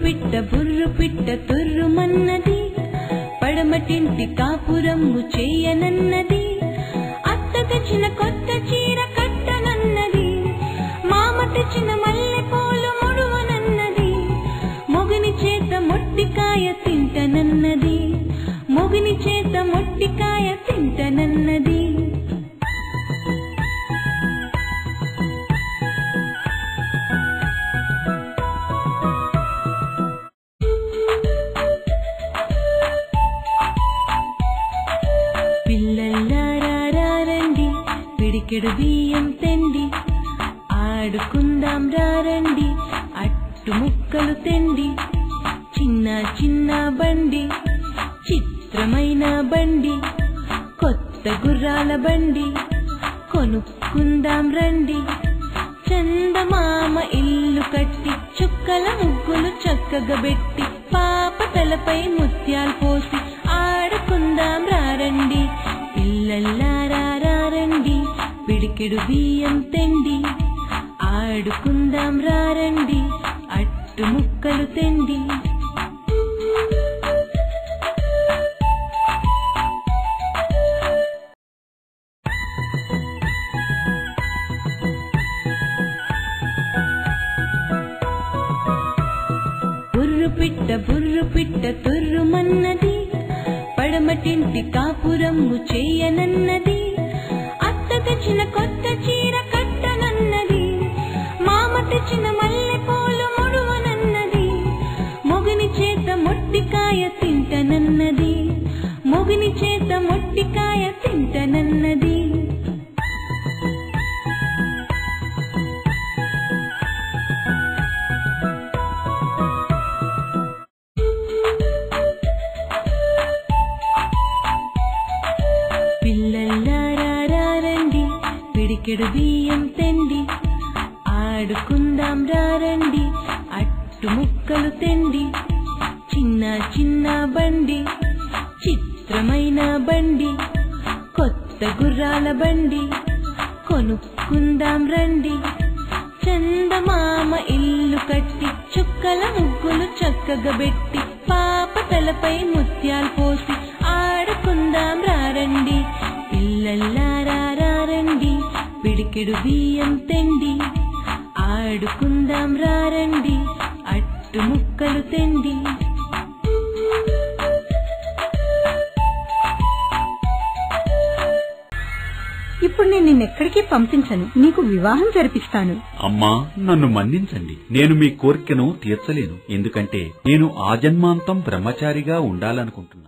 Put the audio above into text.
బుర్రు పిట్ట తుర్రుమన్నది, పడమటింటి కాపురమ్ము చేయనన్నది, అత్త తెచ్చిన కొత్త చీర కట్టనన్నది, మామ తెచ్చిన మల్లె పూలు ముడువనన్నది, మొగుని చేత మొట్టికాయ తింటనన్నది, మొగుని చేత మొట్టికాయ తింటనన్నది. పిల్లల్లారండి పిడికెడు బియ్యం తెండి, ఆడుకుందాం రారండి అట్టు ముక్కలు తెండి, చిన్న చిన్న బండి చిత్రమైన బండి, కొత్త గుర్రాల బండి కొనుక్కుందాం రండి, చందమామ ఇల్లు కట్టి చుక్కల ముగ్గులు చక్కగా పెట్టి, పాప తలపై ముత్యాలు పోసి ఆడుకుందాం రారండి. పిల్లల్లారండి పిడికెడు బియ్యం తెండి, ఆడుకుందాం రారండి అట్టు ముక్కలు తెండి. బుర్రు పిట్ట తుర్రుమన్నది, పడమటింటి కాపురమ్ము చేయనన్నది, అత్త తెచ్చిన కొత్త చీర కట్టనన్నది, మామ తెచ్చిన మల్లె పూలు ముడువనన్నది, మొగుని చేత మొట్టికాయ తింటనన్నది, మొగుని చేత మొట్టికాయ తింటనన్నది. పిల్లల్లారండి పిడికెడు బియ్యం తెండి, ఆడుకుందాం రారండి అట్టు ముక్కలు తెండి, చిన్న చిన్న బండి చిత్రమైన బండి, కొత్త గుర్రాల బండి కొనుక్కుందాం రండి, చందమామ ఇల్లు కట్టి చుక్కల ముగ్గులు చక్కగా పెట్టి, పాప తలపై ముత్యాలు పోసి ఆడుకుందాం రారండి. పిల్లల్లారండి పిడికెడు బియ్యం తెండి, ఆడుకుందాం రారండి అట్టు ముక్కలు తెండి. ఇప్పుడు నేను నిన్నెక్కడికి పంపించను, నీకు వివాహం జరిపిస్తాను. అమ్మా, నన్ను మన్నించండి. నేను మీ కోరికను తీర్చలేను. ఎందుకంటే నేను ఆజన్మాంతం బ్రహ్మచారిగా ఉండాలనుకుంటున్నాను.